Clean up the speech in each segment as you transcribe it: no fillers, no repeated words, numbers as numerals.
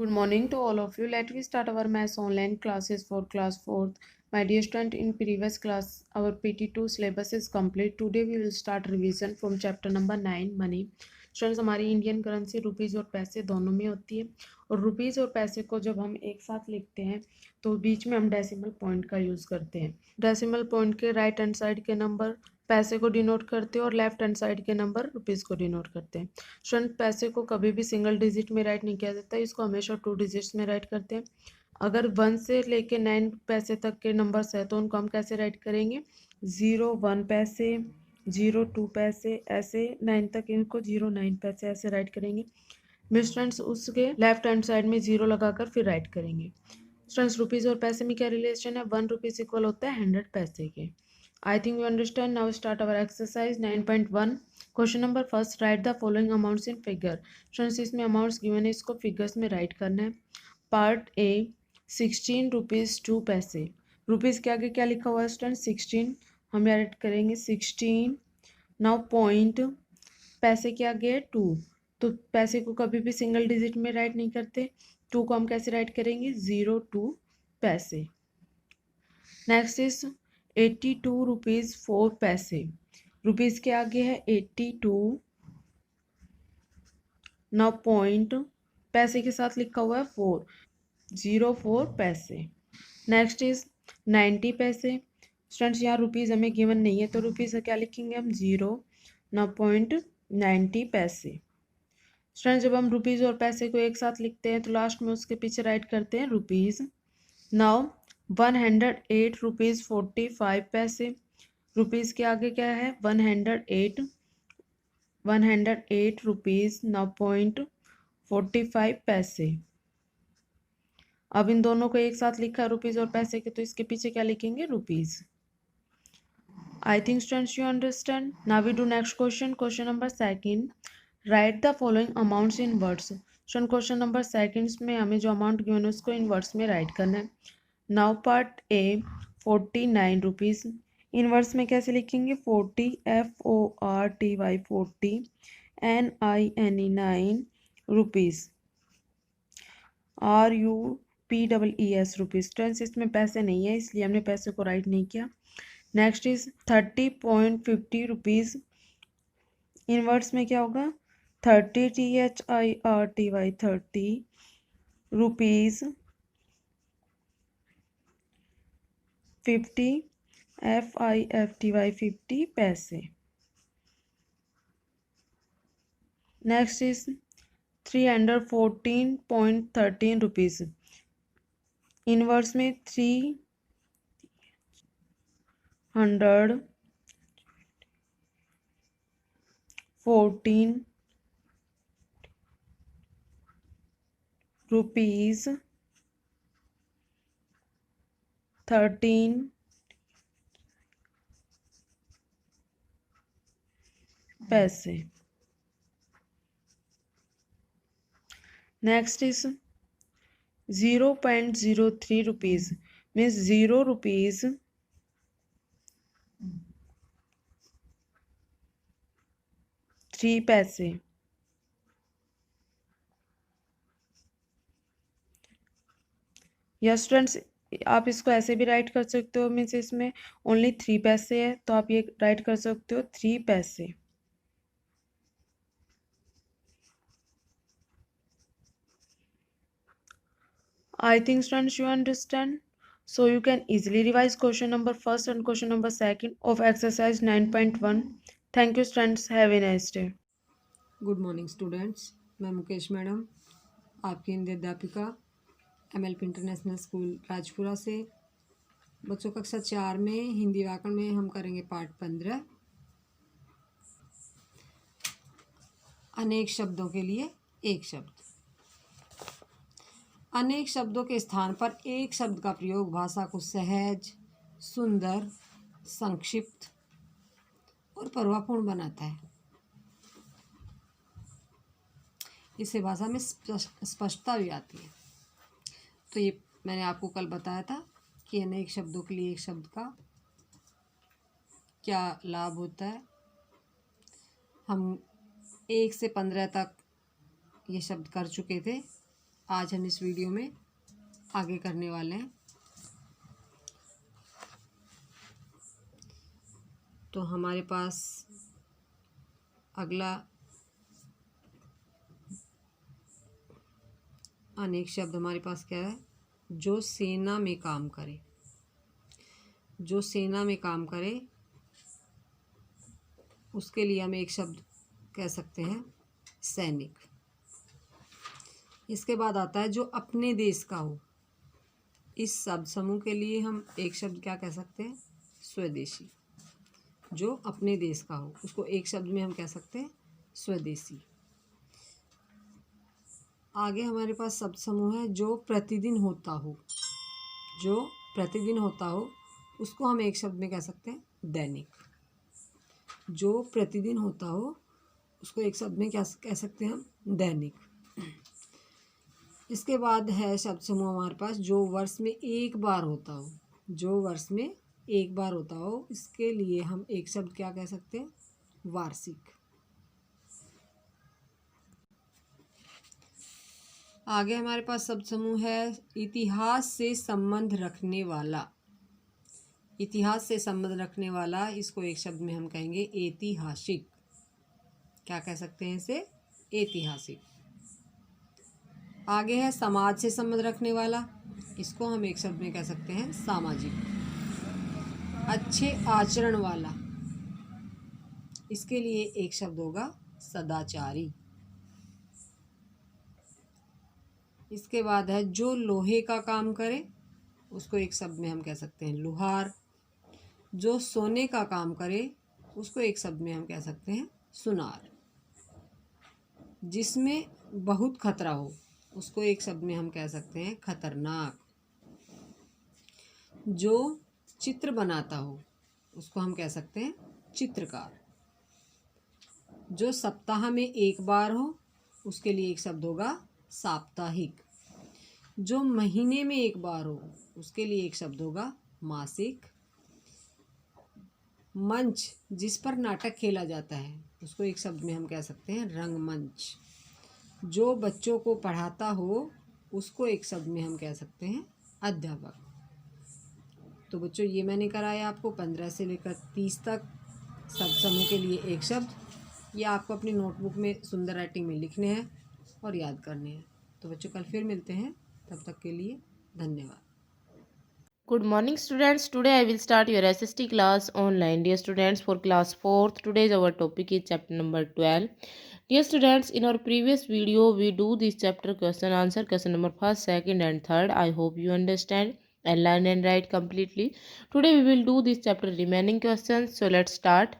Good morning to all of you. Let we start our maths online classes for class 4th. My dear student, in previous class our PT2 syllabus is complete. Today we will start revision from chapter number 9 money. Students, हमारी Indian currency rupees और पैसे दोनों में होती है और rupees और पैसे को जब हम एक साथ लिखते हैं तो बीच में हम डेसिमल पॉइंट का यूज़ करते हैं। डेसिमल पॉइंट के राइट हैंड साइड के नंबर पैसे को डिनोट करते हैं और लेफ्ट हैंड साइड के नंबर रुपीज़ को डिनोट करते हैं। स्टूडेंट, पैसे को कभी भी सिंगल डिजिट में राइट नहीं किया जाता, इसको हमेशा 2 डिजिट्स में राइट करते हैं। अगर 1 से लेके 9 पैसे तक के नंबर्स है तो उनको हम कैसे राइट करेंगे? 0 1 पैसे, 0 2 पैसे, ऐसे 9 तक इनको 0 9 पैसे ऐसे राइट करेंगे। स्टूडेंट्स, उसके लेफ्ट हैंड साइड में 0 लगाकर फिर राइट करेंगे। स्टूडेंट्स, रुपीज़ और पैसे में क्या रिलेशन है? 1 रुपीज़ इक्वल होता है 100 पैसे के। I think you understand. Now start our exercise 9.1. Question number first. Write the following amounts in figure. Students, इसमें amounts given है, इसको figures में write करना है. Part A 16 रुपीज़ 2 पैसे. रुपीज़ के आगे क्या लिखा हुआ है स्टूडेंट? 16. हम यहाँ write करेंगे 16. Now point पैसे के आगे है 2. तो पैसे को कभी भी सिंगल डिजिट में राइट नहीं करते. 2 को हम कैसे राइट करेंगे? 0 2 पैसे. नेक्स्ट इज 82 रुपीज़ 4 पैसे. रुपीज़ के आगे है 82. नाउ पॉइंट पैसे के साथ लिखा हुआ है 4, 0 4 पैसे. नेक्स्ट इज 90 पैसे. स्टूडेंट्स, यहाँ रुपीज़ हमें गिवन नहीं है तो रुपीज़ क्या लिखेंगे हम? 0. नाउ पॉइंट 90 पैसे. स्टूडेंट्स, जब हम रुपीज़ और पैसे को एक साथ लिखते हैं तो लास्ट में उसके पीछे राइट करते हैं रुपीज़. नाउ 108 रुपीज़ 45 पैसे. रुपीज़ के आगे क्या है? 108. 108 रुपीज़ 9.45 पैसे. अब इन दोनों को एक साथ लिखा है रुपीज़ और पैसे के, तो इसके पीछे क्या लिखेंगे? Rupees. I think students you understand. Now we do next question. Question number second. Write the following amounts in words. Student, question number second में हमें जो अमाउंट गिवन है उसको इन वर्ड्स में राइट करना है. Now part A 49 rupees. Inverse में कैसे लिखेंगे? 40 FORTY 40 NINE rupees RUPEES rupees. Students, इसमें पैसे नहीं है इसलिए हमने पैसे को राइट नहीं किया. Next is 30.50 rupees. इनवर्स में क्या होगा? 30 THIRTY 30 रुपीज़ 50 FIFTY 50 पैसे. Next is 314.13 rupees. इनवर्स में 314 रुपीज़ 13 पैसे. Next is 0.03 rupees means 0 rupees 3 पैसे. या स्टूडेंट्स, आप इसको ऐसे भी राइट कर सकते हो, मीन्स इसमें ओनली 3 पैसे है तो आप ये राइट कर सकते हो 3 पैसे. I think students you understand. So you can easily revise question number first and question number second of exercise 9.1. Thank you students. Have a nice day. Good morning students. मैं मुकेश मैडम, आपकी हिंदी अध्यापिका MLP international school Rajpura से. बच्चों कक्षा 4 में हिंदी व्याकरण में हम करेंगे पाठ 15. अनेक शब्दों के लिए एक शब्द. अनेक शब्दों के स्थान पर एक शब्द का प्रयोग भाषा को सहज, सुंदर, संक्षिप्त और प्रभावपूर्ण बनाता है. इससे भाषा में स्पष्टता भी आती है. तो ये मैंने आपको कल बताया था कि अनेक शब्दों के लिए एक शब्द का क्या लाभ होता है. हम 1 से 15 तक ये शब्द कर चुके थे. आज हम इस वीडियो में आगे करने वाले हैं। तो हमारे पास अगला अनेक शब्द हमारे पास क्या है? जो सेना में काम करे। जो सेना में काम करे उसके लिए हम एक शब्द कह सकते हैं सैनिक। इसके बाद आता है जो अपने देश का हो। इस शब्द समूह के लिए हम एक शब्द क्या कह सकते हैं? स्वदेशी। जो अपने देश का हो उसको एक शब्द में हम कह सकते हैं स्वदेशी। आगे हमारे पास शब्द समूह है जो प्रतिदिन होता हो। जो प्रतिदिन होता हो उसको हम एक शब्द में कह सकते हैं दैनिक। जो प्रतिदिन होता हो उसको एक शब्द में क्या कह सकते हैं हम? दैनिक। इसके बाद है शब्द समूह हमारे पास जो वर्ष में एक बार होता हो। जो वर्ष में एक बार होता हो इसके लिए हम एक शब्द क्या कह सकते हैं? वार्षिक। आगे हमारे पास शब्द समूह है इतिहास से संबंध रखने वाला। इतिहास से संबंध रखने वाला, इसको एक शब्द में हम कहेंगे ऐतिहासिक। क्या कह सकते हैं इसे? ऐतिहासिक। आगे है समाज से संबंध रखने वाला, इसको हम एक शब्द में कह सकते हैं सामाजिक। अच्छे आचरण वाला, इसके लिए एक शब्द होगा सदाचारी। इसके बाद है जो लोहे का काम करे, उसको एक शब्द में हम कह सकते हैं लुहार। जो सोने का काम करे उसको एक शब्द में हम कह सकते हैं सुनार। जिसमें बहुत खतरा हो उसको एक शब्द में हम कह सकते हैं खतरनाक। जो चित्र बनाता हो उसको हम कह सकते हैं चित्रकार। जो सप्ताह में एक बार हो उसके लिए एक शब्द होगा साप्ताहिक। जो महीने में एक बार हो उसके लिए एक शब्द होगा मासिक। मंच जिस पर नाटक खेला जाता है उसको एक शब्द में हम कह सकते हैं रंगमंच। जो बच्चों को पढ़ाता हो उसको एक शब्द में हम कह सकते हैं अध्यापक। तो बच्चों ये मैंने कराया आपको 15 से लेकर 30 तक शब्द समूह के लिए एक शब्द। ये आपको अपनी नोटबुक में सुंदर राइटिंग में लिखने हैं और याद करने हैं। तो बच्चों कल फिर मिलते हैं, तब तक के लिए धन्यवाद। Good morning students. Today I will start your SST class online. Dear students, for class 4th, today's our topic is chapter number 12. Dear students, in our previous video we do this chapter question answer, question number 1st, 2nd and 3rd. I hope you understand and learn and write completely. Today we will do this chapter remaining questions. So let's start.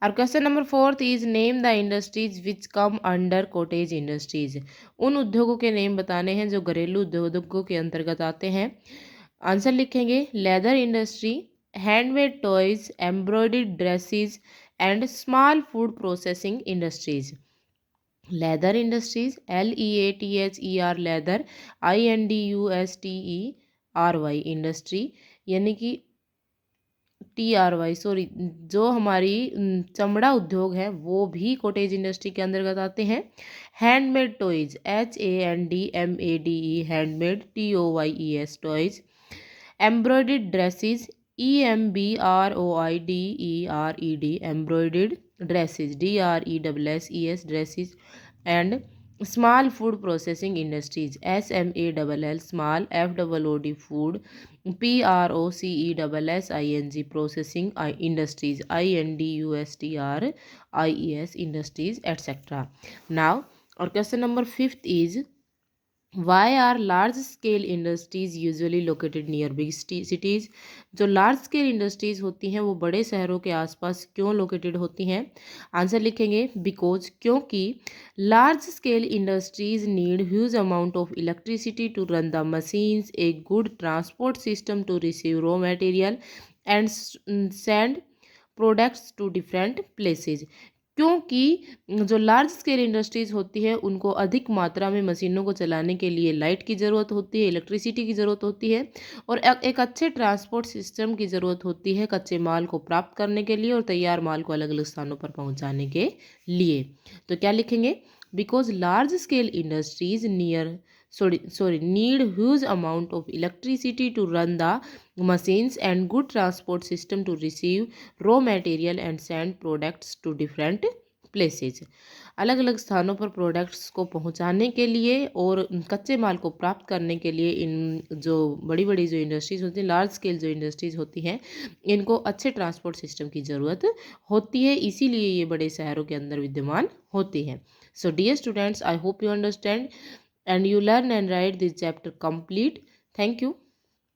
Our question number 4th is name the industries which come under cottage industries. उन उद्योगों के name बताने हैं जो घरेलू उद्योगों के अंतर्गत आते हैं। आंसर लिखेंगे leather industry, handmade toys, embroidered dresses and small food processing industries. Leather industries LEATHER leather, INDUSTRY industry यानी कि TRY सॉरी, जो हमारी चमड़ा उद्योग है वो भी कॉटेज इंडस्ट्री के अंतर्गत आते हैं। Handmade toys HANDMADE handmade TOYES toys. Embroidered dresses EMBROIDERED embroidered dresses DRESSES dresses. And small food processing industries SMALL small FOOD food PROCESSING processing industries INDUSTRIES industries etcetera. Now और question number 5th is Why are large scale industries usually located near big cities? जो large scale industries होती हैं वो बड़े शहरों के आसपास क्यों लोकेटेड होती हैं? आंसर लिखेंगे बिकॉज, क्योंकि large scale industries need huge amount of electricity to run the machines, a good transport system to receive raw material and send products to different places. क्योंकि जो लार्ज स्केल इंडस्ट्रीज़ होती है उनको अधिक मात्रा में मशीनों को चलाने के लिए लाइट की ज़रूरत होती है, इलेक्ट्रिसिटी की ज़रूरत होती है और एक अच्छे ट्रांसपोर्ट सिस्टम की ज़रूरत होती है कच्चे माल को प्राप्त करने के लिए और तैयार माल को अलग अलग स्थानों पर पहुंचाने के लिए। तो क्या लिखेंगे? because large scale industries need huge amount of electricity to run the machines and good transport system to receive raw material and send products to different places। अलग अलग स्थानों पर प्रोडक्ट्स को पहुंचाने के लिए और कच्चे माल को प्राप्त करने के लिए इन जो बड़ी बड़ी जो इंडस्ट्रीज़ होती हैं, लार्ज स्केल जो इंडस्ट्रीज़ होती हैं, इनको अच्छे ट्रांसपोर्ट सिस्टम की ज़रूरत होती है, इसीलिए ये बड़े शहरों के अंदर विद्यमान होती हैं। So dear students, I hope you understand and you learn and write this chapter complete. Thank you.